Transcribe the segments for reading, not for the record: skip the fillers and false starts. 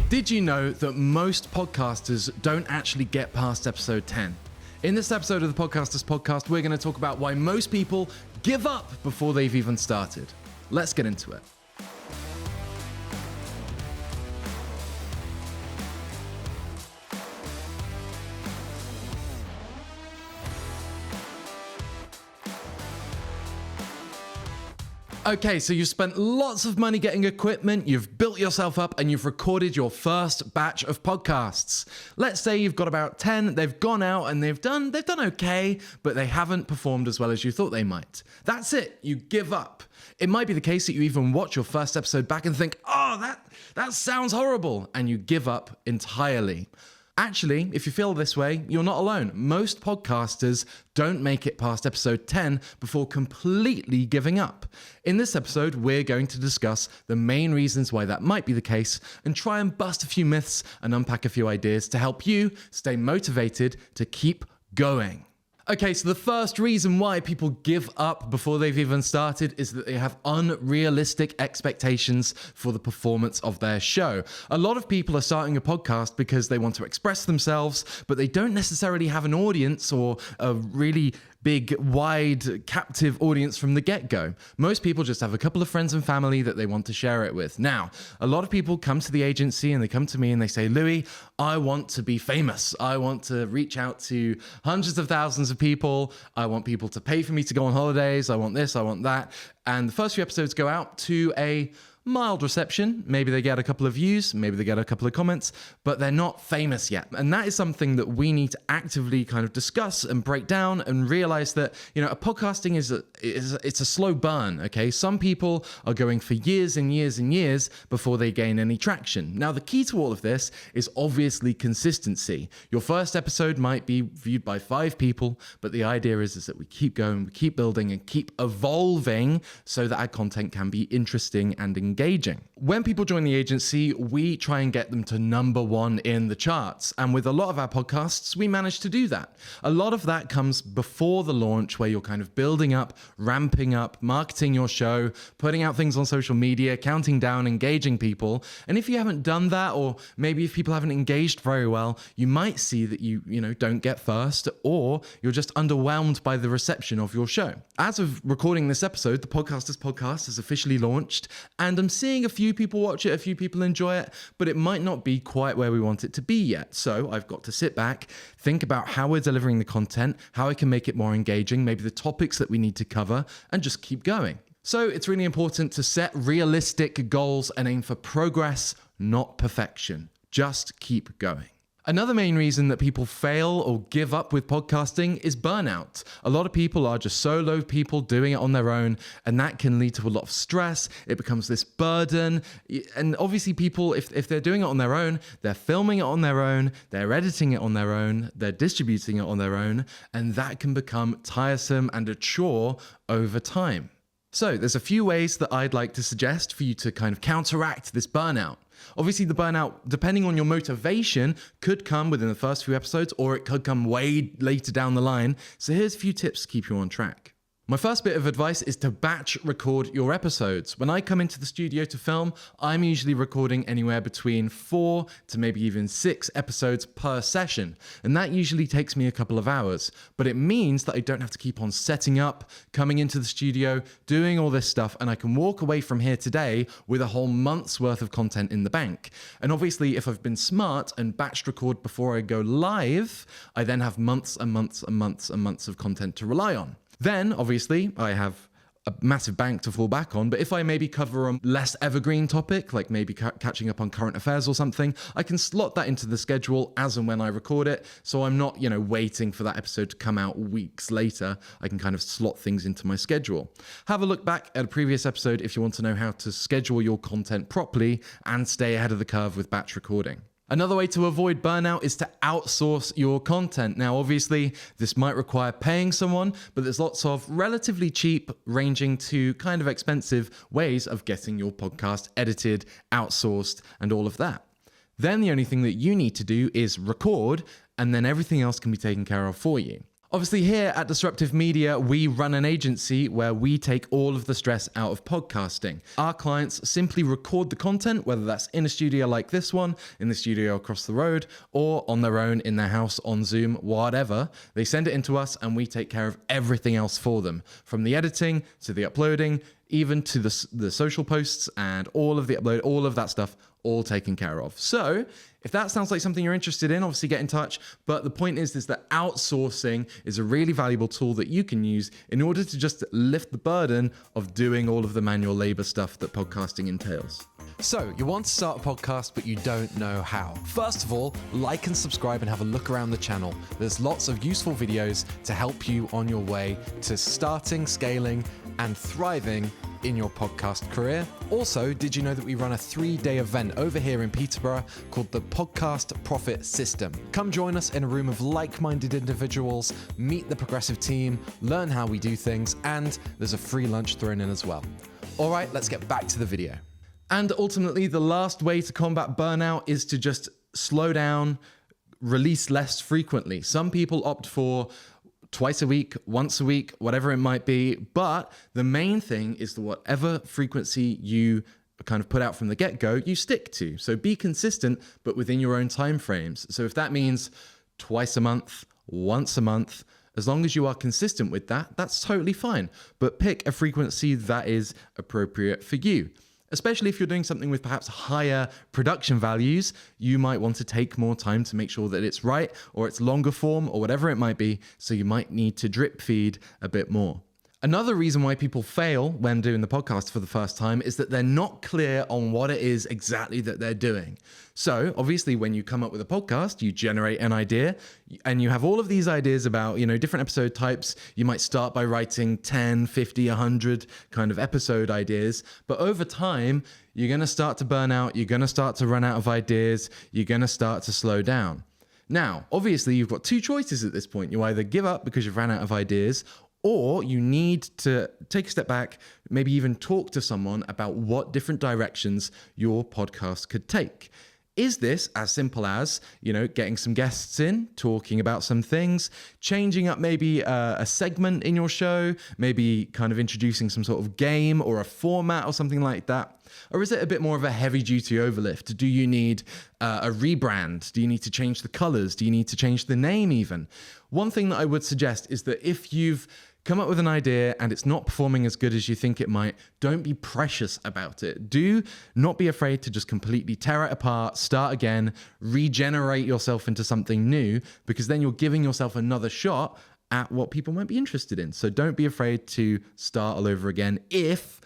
Did you know that most podcasters don't actually get past episode 10? In this episode of the Podcasters Podcast, we're going to talk about why most people give up before they've even started. Let's get into it. Okay, so you've spent lots of money getting equipment, you've built yourself up, and you've recorded your first batch of podcasts. Let's say you've got about 10, they've gone out and they've done okay, but they haven't performed as well as you thought they might. That's it, you give up. It might be the case that you even watch your first episode back and think, oh, that sounds horrible, and you give up entirely. Actually, if you feel this way, you're not alone. Most podcasters don't make it past episode 10 before completely giving up. In this episode, we're going to discuss the main reasons why that might be the case and try and bust a few myths and unpack a few ideas to help you stay motivated to keep going. Okay, so the first reason why people give up before they've even started is that they have unrealistic expectations for the performance of their show. A lot of people are starting a podcast because they want to express themselves, but they don't necessarily have an audience or a really big, wide, captive audience from the get-go. Most people just have a couple of friends and family that they want to share it with. Now, a lot of people come to the agency and they come to me and they say, Louie, I want to be famous. I want to reach out to hundreds of thousands of people. I want people to pay for me to go on holidays. I want this, I want that. And the first few episodes go out to a mild reception. Maybe they get a couple of views, maybe they get a couple of comments, but they're not famous yet. And that is something that we need to actively kind of discuss and break down and realize that, a podcasting it's a slow burn, okay? Some people are going for years and years and years before they gain any traction. Now, the key to all of this is obviously consistency. Your first episode might be viewed by 5 people, but the idea is that we keep going, we keep building and keep evolving so that our content can be interesting and engaging. When people join the agency, we try and get them to number 1 in the charts. And with a lot of our podcasts, we manage to do that. A lot of that comes before the launch, where you're kind of building up, ramping up, marketing your show, putting out things on social media, counting down, engaging people. And if you haven't done that, or maybe if people haven't engaged very well, you might see that you don't get first, or you're just underwhelmed by the reception of your show. As of recording this episode, the Podcasters Podcast has officially launched, and I'm seeing a few people watch it, a few people enjoy it, but it might not be quite where we want it to be yet. So I've got to sit back, think about how we're delivering the content, how I can make it more engaging, maybe the topics that we need to cover, and just keep going. So it's really important to set realistic goals and aim for progress, not perfection. Just keep going. Another main reason that people fail or give up with podcasting is burnout. A lot of people are just solo people doing it on their own, and that can lead to a lot of stress. It becomes this burden. And obviously people, if they're doing it on their own, they're filming it on their own, they're editing it on their own, they're distributing it on their own, and that can become tiresome and a chore over time. So there's a few ways that I'd like to suggest for you to kind of counteract this burnout. Obviously, the burnout, depending on your motivation, could come within the first few episodes, or it could come way later down the line. So here's a few tips to keep you on track. My first bit of advice is to batch record your episodes. When I come into the studio to film, I'm usually recording anywhere between 4 to maybe even 6 episodes per session. And that usually takes me a couple of hours. But it means that I don't have to keep on setting up, coming into the studio, doing all this stuff, and I can walk away from here today with a whole month's worth of content in the bank. And obviously, if I've been smart and batched record before I go live, I then have months and months and months and months of content to rely on. Then, obviously, I have a massive bank to fall back on, but if I maybe cover a less evergreen topic, like maybe catching up on current affairs or something, I can slot that into the schedule as and when I record it, so I'm not, waiting for that episode to come out weeks later. I can kind of slot things into my schedule. Have a look back at a previous episode if you want to know how to schedule your content properly and stay ahead of the curve with batch recording. Another way to avoid burnout is to outsource your content. Now, obviously, this might require paying someone, but there's lots of relatively cheap, ranging to kind of expensive ways of getting your podcast edited, outsourced, and all of that. Then the only thing that you need to do is record, and then everything else can be taken care of for you. Obviously, here at Disruptive Media, we run an agency where we take all of the stress out of podcasting. Our clients simply record the content, whether that's in a studio like this one, in the studio across the road, or on their own in their house on Zoom, whatever. They send it into us and we take care of everything else for them, from the editing to the uploading, even to the social posts and all of the upload, all of that stuff, all taken care of. So if that sounds like something you're interested in, obviously get in touch. But the point is that outsourcing is a really valuable tool that you can use in order to just lift the burden of doing all of the manual labor stuff that podcasting entails. So, you want to start a podcast, but you don't know how. First of all, like and subscribe and have a look around the channel. There's lots of useful videos to help you on your way to starting, scaling, and thriving in your podcast career. Also, did you know that we run a 3-day event over here in Peterborough called the Podcast Profit System? Come join us in a room of like-minded individuals, meet the progressive team, learn how we do things, and there's a free lunch thrown in as well. All right, let's get back to the video. And ultimately, the last way to combat burnout is to just slow down, release less frequently. Some people opt for twice a week, once a week, whatever it might be. But the main thing is that whatever frequency you kind of put out from the get-go, you stick to. So be consistent, but within your own timeframes. So if that means twice a month, once a month, as long as you are consistent with that, that's totally fine. But pick a frequency that is appropriate for you. Especially if you're doing something with perhaps higher production values, you might want to take more time to make sure that it's right, or it's longer form, or whatever it might be. So you might need to drip feed a bit more. Another reason why people fail when doing the podcast for the first time is that they're not clear on what it is exactly that they're doing. So obviously when you come up with a podcast, you generate an idea and you have all of these ideas about, different episode types. You might start by writing 10, 50, 100 kind of episode ideas, but over time, you're going to start to burn out. You're going to start to run out of ideas. You're going to start to slow down. Now, obviously you've got two choices at this point. You either give up because you've ran out of ideas, or you need to take a step back, maybe even talk to someone about what different directions your podcast could take. Is this as simple as, getting some guests in, talking about some things, changing up maybe a segment in your show, maybe kind of introducing some sort of game or a format or something like that? Or is it a bit more of a heavy-duty overlift? Do you need a rebrand? Do you need to change the colors? Do you need to change the name even? One thing that I would suggest is that if you've come up with an idea and it's not performing as good as you think it might, don't be precious about it. Do not be afraid to just completely tear it apart, start again, regenerate yourself into something new, because then you're giving yourself another shot at what people might be interested in. So don't be afraid to start all over again if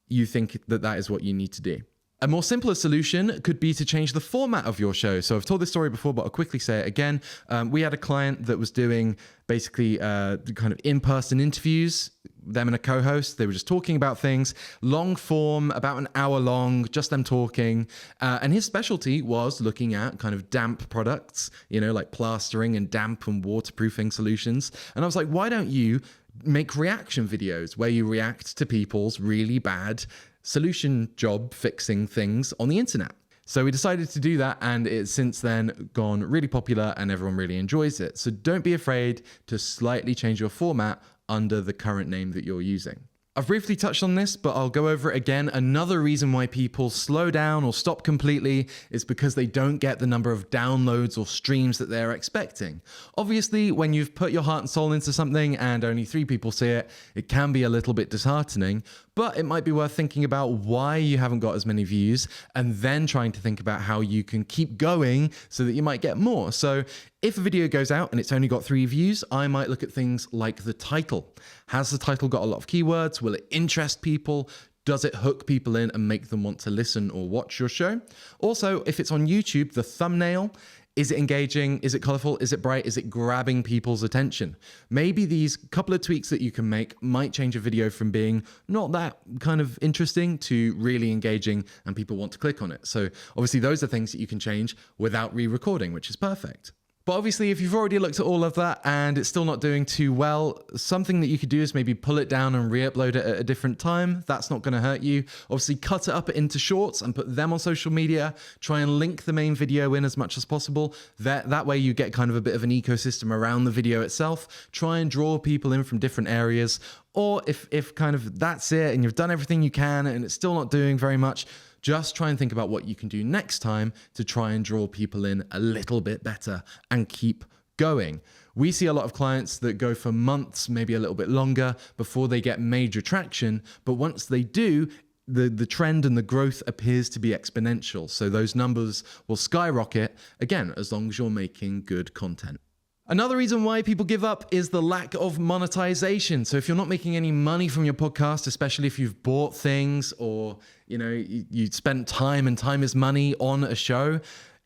you think that that is what you need to do. A more simpler solution could be to change the format of your show. So I've told this story before, but I'll quickly say it again. We had a client that was doing basically kind of in-person interviews, them and a co-host. They were just talking about things, long form, about an hour long, just them talking. And his specialty was looking at kind of damp products, like plastering and damp and waterproofing solutions. And I was like, why don't you make reaction videos where you react to people's really bad solution job fixing things on the internet? So we decided to do that, and it's since then gone really popular and everyone really enjoys it. So don't be afraid to slightly change your format under the current name that you're using. I've briefly touched on this, but I'll go over it again. Another reason why people slow down or stop completely is because they don't get the number of downloads or streams that they're expecting. Obviously, when you've put your heart and soul into something and only 3 people see it, it can be a little bit disheartening, but it might be worth thinking about why you haven't got as many views and then trying to think about how you can keep going so that you might get more. So if a video goes out and it's only got 3 views, I might look at things like the title. Has the title got a lot of keywords? Will it interest people? Does it hook people in and make them want to listen or watch your show? Also, if it's on YouTube, the thumbnail, is it engaging? Is it colorful? Is it bright? Is it grabbing people's attention? Maybe these couple of tweaks that you can make might change a video from being not that kind of interesting to really engaging and people want to click on it. So obviously those are things that you can change without re-recording, which is perfect. But obviously, if you've already looked at all of that and it's still not doing too well, something that you could do is maybe pull it down and re-upload it at a different time. That's not going to hurt you. Obviously, cut it up into shorts and put them on social media. Try and link the main video in as much as possible. That way you get kind of a bit of an ecosystem around the video itself. Try and draw people in from different areas. Or if kind of that's it and you've done everything you can and it's still not doing very much, just try and think about what you can do next time to try and draw people in a little bit better and keep going. We see a lot of clients that go for months, maybe a little bit longer, before they get major traction. But once they do, the trend and the growth appears to be exponential. So those numbers will skyrocket, again, as long as you're making good content. Another reason why people give up is the lack of monetization. So if you're not making any money from your podcast, especially if you've bought things or, you spent time, and time is money on a show,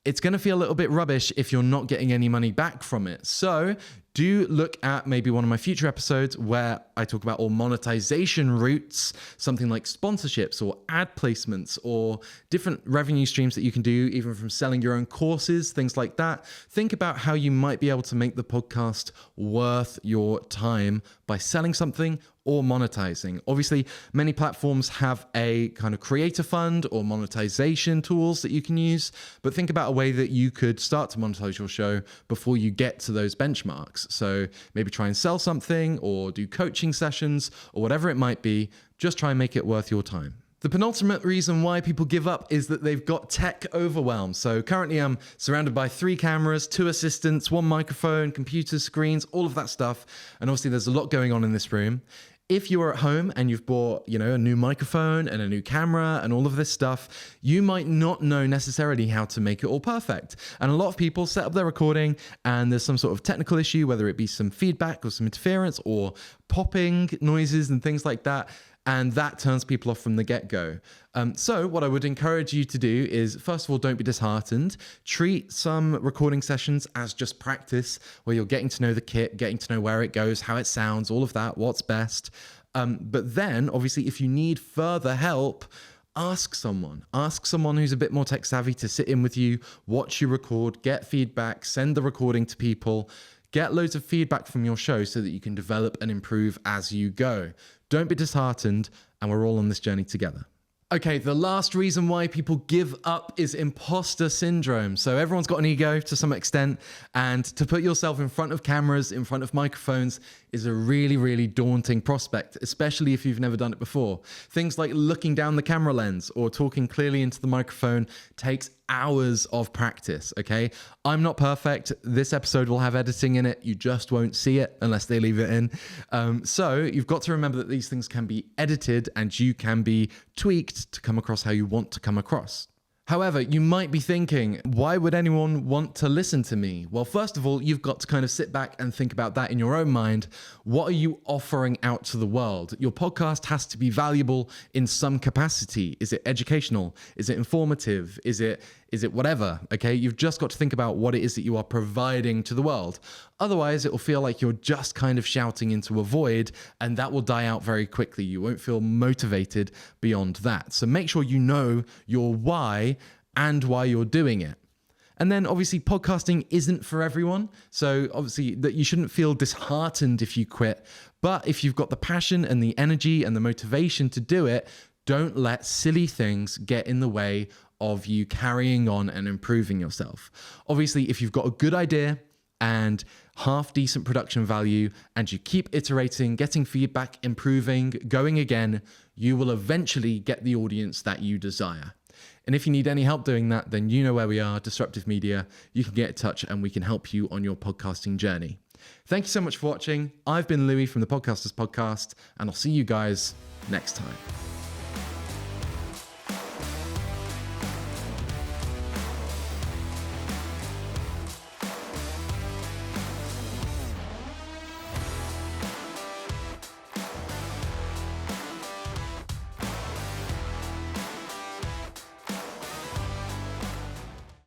it's going to feel a little bit rubbish if you're not getting any money back from it. So do look at maybe one of my future episodes where I talk about all monetization routes, something like sponsorships or ad placements or different revenue streams that you can do, even from selling your own courses, things like that. Think about how you might be able to make the podcast worth your time by selling something or monetizing. Obviously, many platforms have a kind of creator fund or monetization tools that you can use, but think about a way that you could start to monetize your show before you get to those benchmarks. So maybe try and sell something or do coaching sessions or whatever it might be. Just try and make it worth your time. The penultimate reason why people give up is that they've got tech overwhelm. So currently I'm surrounded by 3 cameras, 2 assistants, 1 microphone, computers, screens, all of that stuff. And obviously there's a lot going on in this room. If you are at home and you've bought, a new microphone and a new camera and all of this stuff, you might not know necessarily how to make it all perfect. And a lot of people set up their recording and there's some sort of technical issue, whether it be some feedback or some interference or popping noises and things like that. And that turns people off from the get-go. So what I would encourage you to do is, first of all, don't be disheartened. Treat some recording sessions as just practice, where you're getting to know the kit, getting to know where it goes, how it sounds, all of that, what's best. But then, obviously, if you need further help, ask someone who's a bit more tech savvy to sit in with you, watch you record, get feedback, send the recording to people. Get loads of feedback from your show so that you can develop and improve as you go. Don't be disheartened, and we're all on this journey together. Okay, the last reason why people give up is imposter syndrome. So everyone's got an ego to some extent, and to put yourself in front of cameras, in front of microphones, is a really, really daunting prospect, especially if you've never done it before. Things like looking down the camera lens or talking clearly into the microphone takes hours of practice, okay? I'm not perfect. This episode will have editing in it. You just won't see it unless they leave it in. So you've got to remember that these things can be edited and you can be tweaked to come across how you want to come across. However, you might be thinking, why would anyone want to listen to me? Well, first of all, you've got to kind of sit back and think about that in your own mind. What are you offering out to the world? Your podcast has to be valuable in some capacity. Is it educational? Is it informative? Is it whatever? Okay, you've just got to think about what it is that you are providing to the world. Otherwise, it will feel like you're just kind of shouting into a void, and that will die out very quickly. You won't feel motivated beyond that. So make sure you know your why and why you're doing it. And then obviously podcasting isn't for everyone. So obviously that you shouldn't feel disheartened if you quit. But if you've got the passion and the energy and the motivation to do it, don't let silly things get in the way of you carrying on and improving yourself. Obviously, if you've got a good idea and half decent production value and you keep iterating, getting feedback, improving, going again, you will eventually get the audience that you desire. And if you need any help doing that, then you know where we are, Disruptive Media. You can get in touch and we can help you on your podcasting journey. Thank you so much for watching. I've been Louie from the Podcasters Podcast, and I'll see you guys next time.